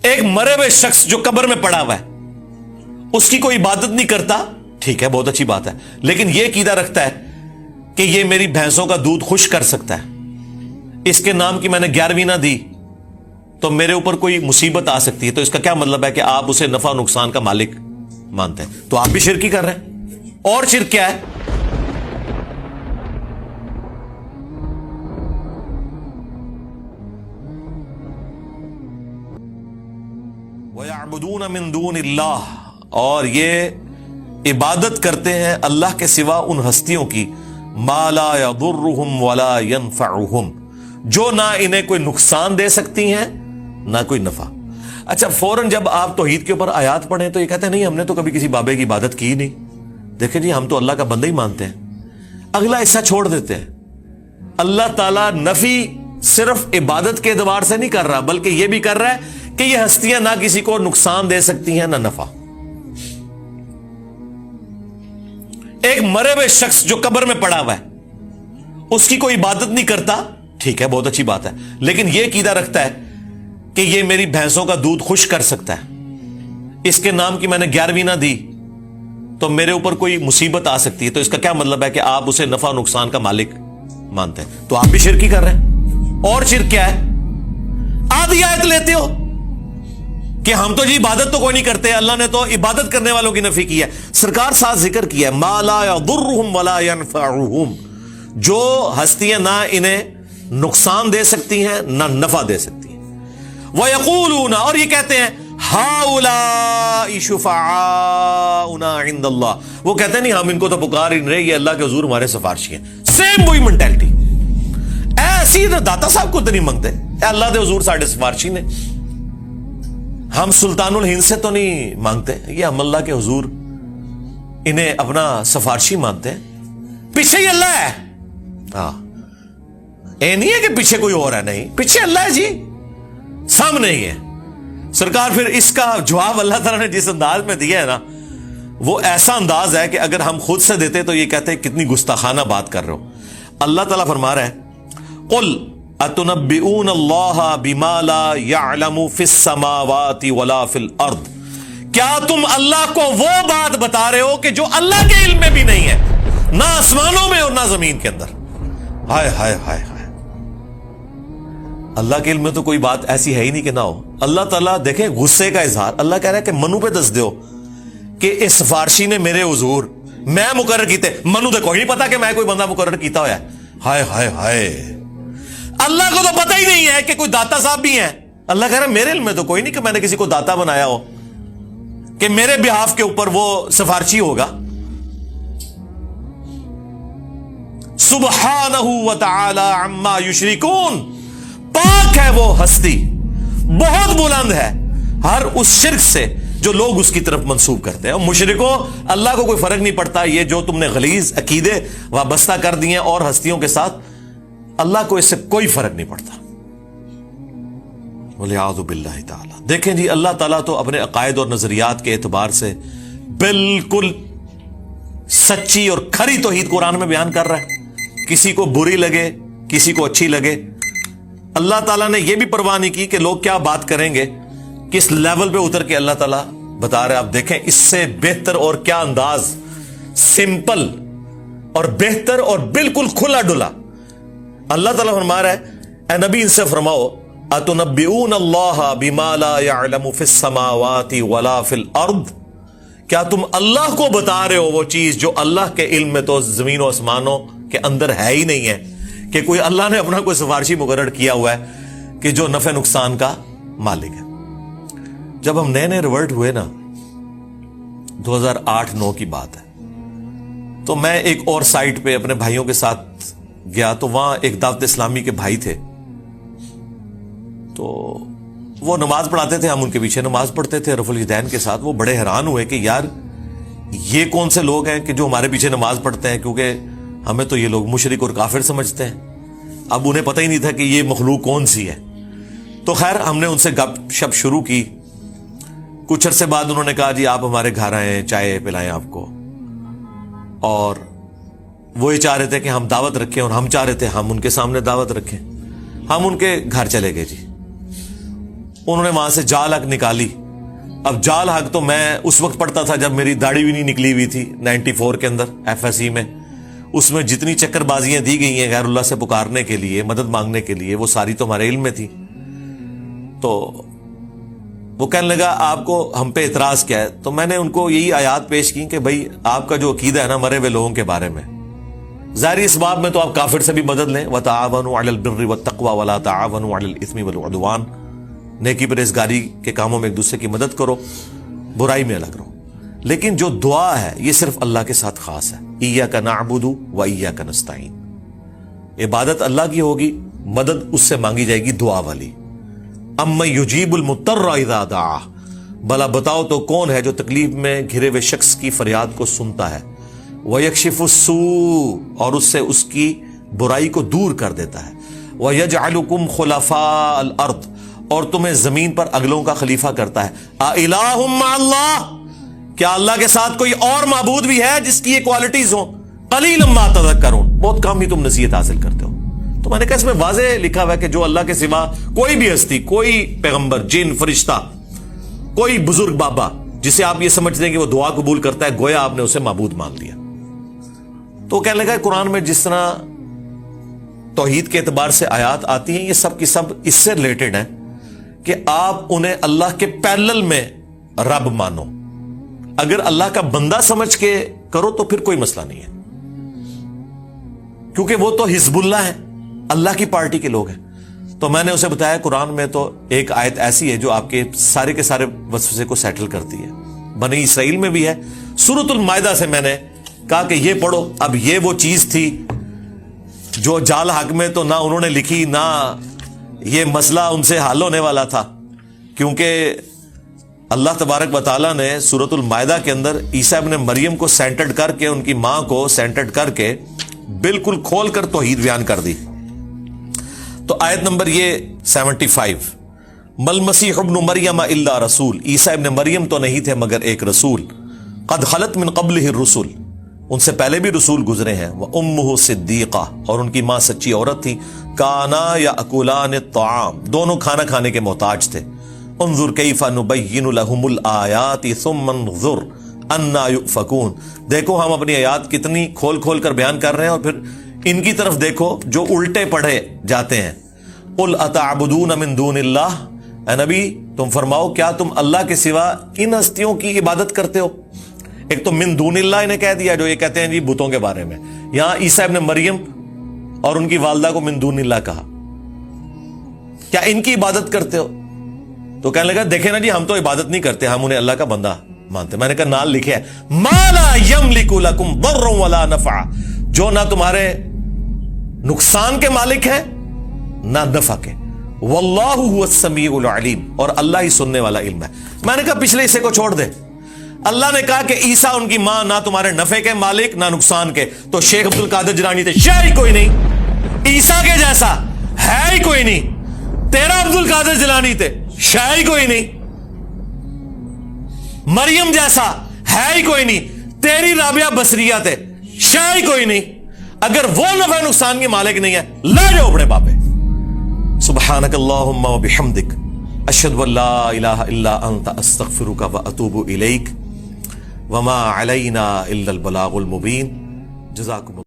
ایک مرے ہوئے شخص جو قبر میں پڑا ہوا ہے اس کی کوئی عبادت نہیں کرتا، ٹھیک ہے بہت اچھی بات ہے، لیکن یہ عقیدہ رکھتا ہے کہ یہ میری بھینسوں کا دودھ خشک کر سکتا ہے، اس کے نام کی میں نے 11ویں نہ دی تو میرے اوپر کوئی مصیبت آ سکتی ہے، تو اس کا کیا مطلب ہے کہ آپ اسے نفع و نقصان کا مالک مانتے ہیں، تو آپ بھی شرک ہی کر رہے ہیں۔ اور شرک کیا ہے؟ وَيَعْبُدُونَ مِن دُونِ اللَّهِ، اور یہ عبادت کرتے ہیں اللہ کے سوا ان ہستیوں کی، مَا لَا يَضُرُّهُمْ وَلَا يَنْفَعُهُمْ، جو نہ انہیں کوئی نقصان دے سکتی ہیں نہ کوئی نفع۔ اچھا فوراً جب آپ توحید کے اوپر آیات پڑھیں تو یہ کہتے ہیں نہیں ہم نے تو کبھی کسی بابے کی عبادت کی نہیں، دیکھیں جی ہم تو اللہ کا بندہ ہی مانتے ہیں۔ اگلا حصہ چھوڑ دیتے ہیں، اللہ تعالیٰ نفی صرف عبادت کے اعتبار سے نہیں کر رہا بلکہ یہ بھی کر رہا ہے کہ یہ ہستیاں نہ کسی کو نقصان دے سکتی ہیں نہ نفع۔ ایک مرے ہوئے شخص جو قبر میں پڑا ہوا ہے اس کی کوئی عبادت نہیں کرتا، ٹھیک ہے بہت اچھی بات ہے، لیکن یہ عقیدہ رکھتا ہے کہ یہ میری بھینسوں کا دودھ خشک کر سکتا ہے، اس کے نام کی میں نے 11ویں نہ دی تو میرے اوپر کوئی مصیبت آ سکتی ہے، تو اس کا کیا مطلب ہے کہ آپ اسے نفع و نقصان کا مالک مانتے ہیں، تو آپ بھی شرک ہی کر رہے ہیں۔ اور شرک کیا ہے؟ آدھی آیت لیتے ہو کہ ہم تو جی عبادت تو کوئی نہیں کرتے، اللہ نے تو عبادت کرنے والوں کی نفی کی ہے۔ سرکار ساتھ ذکر کیا ہے مَا لَا يَضُرُّهُمْ وَلَا يَنْفَعُهُمْ، جو ہستیاں نہ انہیں نقصان دے سکتی ہیں نہ نفع دے سکتی ہیں۔ وَيَقُولُونَ، اور یہ کہتے ہیں هَؤُلَاءِ شُفَعَاؤُنَا عِندَ اللَّهِ، وہ کہتے ہیں نہیں ہم ان کو تو پکار ہی نہیں رہے، یہ اللہ کے حضور ہمارے سفارشی ہیں۔ سیم وہی مینٹلٹی، ایسی داتا صاحب کو تو نہیں منگتے، اے اللہ دے حضور ساڈے سفارشی نے، ہم سلطان الہند سے تو نہیں مانگتے، یہ ہم اللہ کے حضور انہیں اپنا سفارشی مانتے ہیں، پیچھے ہی اللہ ہے۔ ہاں اے نہیں ہے کہ پیچھے کوئی اور ہے، نہیں پیچھے اللہ ہے جی، سامنے ہی ہے۔ سرکار پھر اس کا جواب اللہ تعالیٰ نے جس انداز میں دیا ہے نا وہ ایسا انداز ہے کہ اگر ہم خود سے دیتے تو یہ کہتے ہیں کتنی گستاخانہ بات کر رہے ہو۔ اللہ تعالیٰ فرما رہا ہے قل اتنبئون اللہ بما لا يعلم فی السماوات ولا فی الارض، کیا تم اللہ کو وہ بات بتا رہے ہو کہ جو اللہ کے علم میں بھی نہیں ہے، نہ آسمانوں میں اور نہ زمین کے اندر۔ ہائے ہائے ہائے ہائے، اللہ کے علم میں تو کوئی بات ایسی ہے ہی نہیں کہ نہ ہو۔ اللہ تعالیٰ دیکھیں غصے کا اظہار، اللہ کہہ رہا ہے کہ منو پہ دس دیو کہ اس سفارشی نے میرے حضور میں مقرر کیتے، منو تو کوئی نہیں پتا کہ میں کوئی بندہ مقرر کیتا ہوا ہے۔ ہائے ہائے ہائے، اللہ کو تو پتہ ہی نہیں ہے کہ کوئی داتا صاحب بھی ہیں۔ اللہ کہہ رہا ہے میرے علم میں تو کوئی نہیں کہ میں نے کسی کو داتا بنایا ہو کہ میرے بہاف کے اوپر وہ سفارشی ہوگا۔ سبحانہ وتعالی عما یشرکون، پاک ہے وہ ہستی، بہت بلند ہے ہر اس شرک سے جو لوگ اس کی طرف منسوب کرتے ہیں۔ اور مشرکوں اللہ کو کوئی فرق نہیں پڑتا، یہ جو تم نے غلیظ عقیدے وابستہ کر دیے اور ہستیوں کے ساتھ، اللہ کو اس سے کوئی فرق نہیں پڑتا۔ وَلِعَاذُ بِاللَّهِ تعالی۔ دیکھیں جی اللہ تعالیٰ تو اپنے عقائد اور نظریات کے اعتبار سے بالکل سچی اور کھری توحید قرآن میں بیان کر رہا ہے، کسی کو بری لگے کسی کو اچھی لگے۔ اللہ تعالیٰ نے یہ بھی پرواہ نہیں کی کہ لوگ کیا بات کریں گے، کس لیول پہ اتر کے اللہ تعالیٰ بتا رہے ہیں۔ آپ دیکھیں اس سے بہتر اور کیا انداز، سمپل اور بہتر اور بالکل کھلا ڈلا۔ اللہ تعالیٰ فرما رہا ہے اے نبی ان سے فرماؤ اتنبئون اللہ بما لا يعلم فی السماوات ولا فی الارض، کیا تم اللہ کو بتا رہے ہو وہ چیز جو اللہ کے علم میں تو زمین و آسمانوں کے اندر ہے ہی نہیں ہے، کہ کوئی اللہ نے اپنا کوئی سفارشی مقرر کیا ہوا ہے کہ جو نفع نقصان کا مالک ہے۔ جب ہم نئے نئے ریورٹ ہوئے نا، 2008-9 کی بات ہے، تو میں ایک اور سائٹ پہ اپنے بھائیوں کے ساتھ گیا، تو وہاں ایک دعوت اسلامی کے بھائی تھے، تو وہ نماز پڑھاتے تھے، ہم ان کے پیچھے نماز پڑھتے تھے رفع الیدین کے ساتھ۔ وہ بڑے حیران ہوئے کہ یار یہ کون سے لوگ ہیں کہ جو ہمارے پیچھے نماز پڑھتے ہیں، کیونکہ ہمیں تو یہ لوگ مشرک اور کافر سمجھتے ہیں۔ اب انہیں پتہ ہی نہیں تھا کہ یہ مخلوق کون سی ہے۔ تو خیر ہم نے ان سے گپ شپ شروع کی، کچھ عرصے بعد انہوں نے کہا جی آپ ہمارے گھر آئیں، چائے پلائیں آپ کو، اور وہ یہ چاہ رہے تھے کہ ہم دعوت رکھیں اور ہم چاہ رہے تھے ہم ان کے سامنے دعوت رکھیں۔ ہم ان کے گھر چلے گئے جی، انہوں نے وہاں سے جال حق نکالی. اب جال حق تو میں اس وقت پڑھتا تھا جب میری داڑھی بھی نہیں نکلی ہوئی تھی 94 کے اندر FSE میں. اس میں جتنی چکر بازیاں دی گئی ہیں غیر اللہ سے پکارنے کے لیے, مدد مانگنے کے لیے, وہ ساری تو ہمارے علم میں تھی. تو وہ کہنے لگا آپ کو ہم پہ اعتراض کیا ہے؟ تو میں نے ان کو یہی آیات پیش کی کہ بھائی آپ کا جو عقیدہ ہے نا مرے ہوئے لوگوں کے بارے میں, ظاہری اس باب میں تو آپ کافر سے بھی مدد لیں, وَتَعَاوَنُوا عَلَى الْبِرِّ وَالتَّقْوَى وَلَا تَعَاوَنُوا عَلَى الْإِثْمِ وَالْعُدْوَانِ, نیکی پرہیزگاری کے کاموں میں ایک دوسرے کی مدد کرو, برائی میں الگ رہو. لیکن جو دعا ہے یہ صرف اللہ کے ساتھ خاص ہے. إِيَّاكَ نَعْبُدُ وَإِيَّاكَ نَسْتَعِينُ, عبادت اللہ کی ہوگی, مدد اس سے مانگی جائے گی دعا والی. اَمَّن يُجِيبُ الْمُضْطَرَّ إِذَا دَعَاهُ, بھلا بتاؤ تو کون ہے جو تکلیف میں گھرے ہوئے شخص کی فریاد کو سنتا ہے. وَيَكْشِفُ السُّوءَ, اور اس سے اس کی برائی کو دور کر دیتا ہے. وَيَجْعَلُكُمْ خُلَفَاءَ الْأَرْضِ, اور تمہیں زمین پر اگلوں کا خلیفہ کرتا ہے. أَإِلَٰهٌ مَّعَ اللَّهِ, کیا اللہ کے ساتھ کوئی اور معبود بھی ہے جس کی یہ کوالٹیز ہوں؟ قَلِيلًا مَّا تَذَكَّرُونَ, بہت کم ہی تم نصیحت حاصل کرتے ہو. تو میں نے کہا اس میں واضح لکھا ہوا ہے کہ جو اللہ کے سوا کوئی بھی ہستی, کوئی پیغمبر, جن, فرشتہ, کوئی بزرگ بابا جسے آپ یہ سمجھتے ہیں کہ وہ دعا قبول کرتا ہے, گویا آپ نے اسے معبود مان لیا. تو کہنے لگا قرآن میں جس طرح توحید کے اعتبار سے آیات آتی ہیں یہ سب کی سب اس سے ریلیٹڈ ہیں کہ آپ انہیں اللہ کے پیرلل میں رب مانو. اگر اللہ کا بندہ سمجھ کے کرو تو پھر کوئی مسئلہ نہیں ہے, کیونکہ وہ تو حزب اللہ ہے, اللہ کی پارٹی کے لوگ ہیں. تو میں نے اسے بتایا قرآن میں تو ایک آیت ایسی ہے جو آپ کے سارے وسوسے کو سیٹل کرتی ہے. بنی اسرائیل میں بھی ہے, سورۃ المائدہ سے میں نے کہا کہ یہ پڑھو. اب یہ وہ چیز تھی جو جال حق میں تو نہ انہوں نے لکھی, نہ یہ مسئلہ ان سے حل ہونے والا تھا, کیونکہ اللہ تبارک و تعالیٰ نے سورۃ المائدہ کے اندر عیسیٰ ابن مریم کو سینٹرڈ کر کے, ان کی ماں کو سینٹرڈ کر کے بالکل کھول کر توحید بیان کر دی. تو آیت نمبر یہ 75, مل مسیح ابن مریم الا رسول, عیسیٰ ابن مریم تو نہیں تھے مگر ایک رسول, قد خلت من قبلہ الرسل, ان سے پہلے بھی رسول گزرے ہیں, وامہ صدیقہ, اور ان کی ماں سچی عورت تھی, کانا یاکلان الطعام, دونوں کھانا کھانے کے محتاج تھے. انظر کیف نبین لہم الآیات ثم انظر انا یؤفکون, دیکھو ہم اپنی آیات کتنی کھول کھول کر بیان کر رہے ہیں, اور پھر ان کی طرف دیکھو جو الٹے پڑھے جاتے ہیں. قل اتعبدون من دون اللہ, اے نبی تم فرماؤ کیا تم اللہ کے سوا ان ہستیوں کی عبادت کرتے ہو؟ ایک تو من دون اللہ انہیں کہہ دیا جو یہ کہتے ہیں جی بتوں کے بارے میں, یہاں عیسیٰ ابن مریم اور ان کی والدہ کو من دون اللہ کہا, کیا ان کی عبادت کرتے ہو؟ تو کہنے لگا دیکھیں نا جی ہم تو عبادت نہیں کرتے, ہم انہیں اللہ کا بندہ مانتے. میں نے کہا نال لکھے ہے ما لا یملک لکم ضر ولا نفع, جو نہ تمہارے نقصان کے مالک ہیں نہ نفع کے. واللہ هو السمیع العلیم, اور اللہ ہی سننے والا علم ہے. میں نے کہا پچھلے حصے کو چھوڑ دے, اللہ نے کہا کہ عیسیٰ ان کی ماں نہ تمہارے نفع کے مالک نہ نقصان کے, تو شیخ عبد القادر جیلانی تھے, شے ہی کوئی نہیں, عیسیٰ کے جیسا ہے ہی کوئی نہیں. تیرا عبد القادر جیلانی تھے, شے ہی کوئی نہیں. مریم جیسا ہے ہی کوئی نہیں, تیری رابعہ بصریہ تھے, شے ہی کوئی نہیں. اگر وہ نفع نقصان کے مالک نہیں ہے لے جاؤ اپنے باپے. سبحانک اللہم و بحمدک, اشہد ان لا الہ الا انت, استغفرک و اتوب الیک, وما علینا الا البلاغ المبین. جزاکم